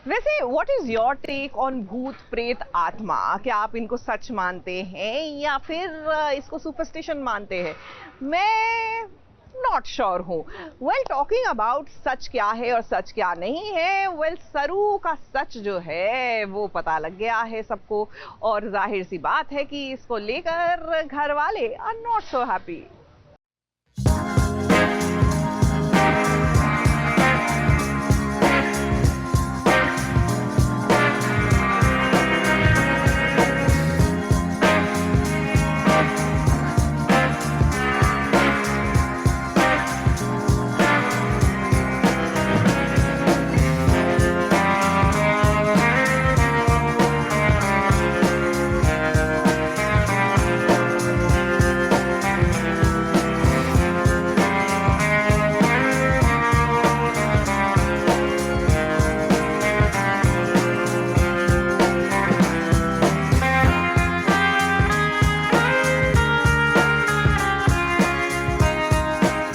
वैसे what is your take on भूत प्रेत आत्मा? क्या आप इनको सच मानते हैं या फिर इसको सुपरस्टिशन मानते हैं? मैं नॉट श्योर हूँ। वेल, टॉकिंग अबाउट सच क्या है और सच क्या नहीं है, वेल सरू का सच जो है वो पता लग गया है सबको, और जाहिर सी बात है कि इसको लेकर घर वाले आर नॉट सो हैप्पी।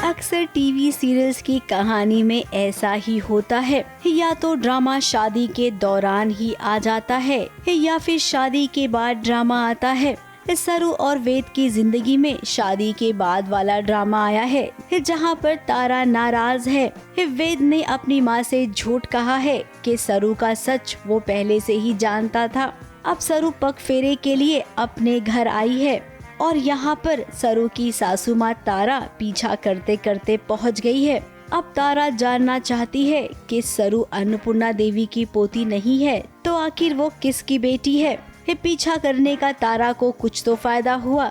अक्सर टीवी सीरियल्स की कहानी में ऐसा ही होता है, या तो ड्रामा शादी के दौरान ही आ जाता है या फिर शादी के बाद ड्रामा आता है। सरू और वेद की जिंदगी में शादी के बाद वाला ड्रामा आया है, जहां पर तारा नाराज है। वेद ने अपनी माँ से झूठ कहा है कि सरू का सच वो पहले से ही जानता था। अब सरू पग फेरे के लिए अपने घर आई है और यहाँ पर सरू की सासू माँ तारा पीछा करते करते पहुँच गई है। अब तारा जानना चाहती है कि सरू अन्नपूर्णा देवी की पोती नहीं है तो आखिर वो किसकी बेटी है। पीछा करने का तारा को कुछ तो फायदा हुआ।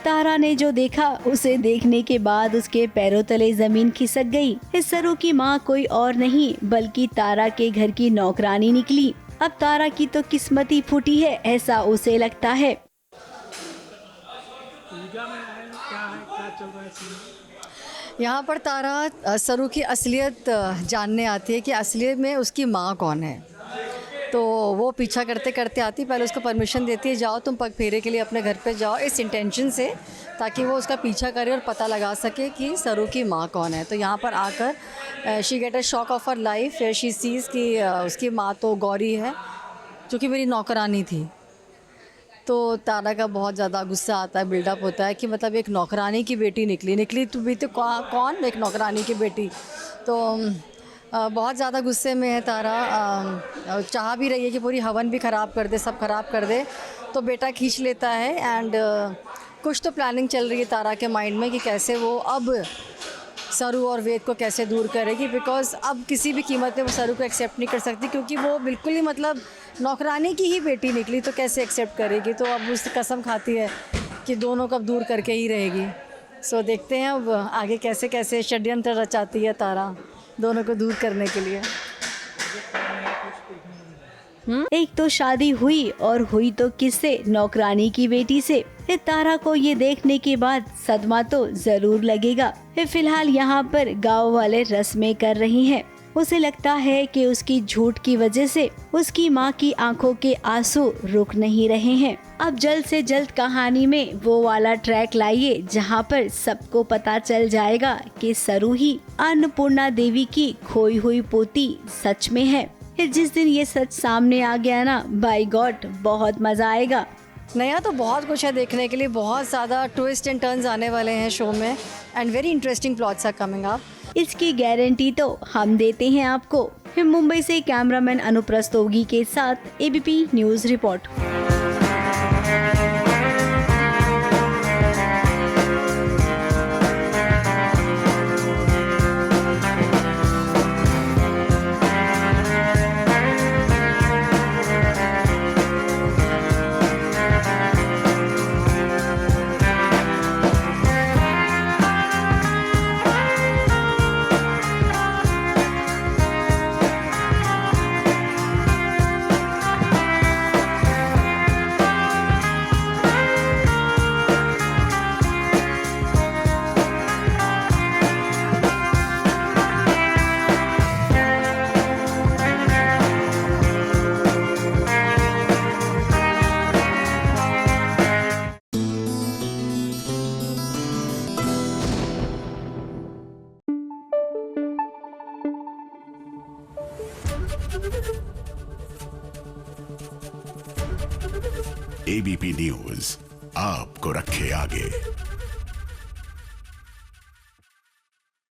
तारा ने जो देखा उसे देखने के बाद उसके पैरों तले जमीन खिसक गई। सरू की माँ कोई और नहीं बल्कि तारा के घर की नौकरानी निकली। अब तारा की तो किस्मत ही फूटी है, ऐसा उसे लगता है। यहाँ पर तारा सरू की असलियत जानने आती है कि असलियत में उसकी माँ कौन है। तो वो पीछा करते करते आती, पहले उसको परमिशन देती है, जाओ तुम पग फेरे के लिए अपने घर पे जाओ, इस इंटेंशन से ताकि वो उसका पीछा करे और पता लगा सके कि सरू की माँ कौन है। तो यहाँ पर आकर she get a shock of her life. She seize कि उसकी माँ तो गौरी है जो कि मेरी नौकरानी थी। तो तारा का बहुत ज़्यादा गुस्सा आता है, बिल्डअप होता है कि मतलब एक नौकरानी की बेटी निकली तो भी तो कौन एक नौकरानी की बेटी। तो बहुत ज़्यादा गुस्से में है तारा। चाह भी रही है कि पूरी हवन भी ख़राब कर दे, सब ख़राब कर दे, तो बेटा खींच लेता है। एंड कुछ तो प्लानिंग चल रही है तारा के माइंड में कि कैसे वो अब सरू और वेद को कैसे दूर करेगी, बिकॉज़ अब किसी भी कीमत में वो सरू को एक्सेप्ट नहीं कर सकती, क्योंकि वो बिल्कुल ही मतलब नौकरानी की ही बेटी निकली, तो कैसे एक्सेप्ट करेगी। तो अब उससे कसम खाती है कि दोनों को अब दूर करके ही रहेगी। सो देखते हैं अब आगे कैसे कैसे षड्यंत्र रचाती है तारा दोनों को दूर करने के लिए। एक तो शादी हुई और हुई तो किससे? नौकरानी की बेटी से। तारा को ये देखने के बाद सदमा तो जरूर लगेगा। फिलहाल यहाँ पर गांव वाले रस्में कर रही हैं। उसे लगता है कि उसकी झूठ की वजह से उसकी माँ की आंखों के आंसू रुक नहीं रहे हैं। अब जल्द से जल्द कहानी में वो वाला ट्रैक लाइए जहाँ पर सबको पता चल जाएगा कि सरू ही अन्नपूर्णा देवी की खोई हुई पोती सच में है। जिस दिन ये सच सामने आ गया ना, बाय गॉड बहुत मजा आएगा। नया तो बहुत कुछ है देखने के लिए, बहुत ज़्यादा ट्विस्ट एंड टर्न्स आने वाले हैं शो में, and very interesting plots are coming up. इसकी गारंटी तो हम देते हैं आपको। मुंबई से कैमरामैन अनुप्रस्तोगी के साथ ABP news report. ABP news आपको रखे आगे।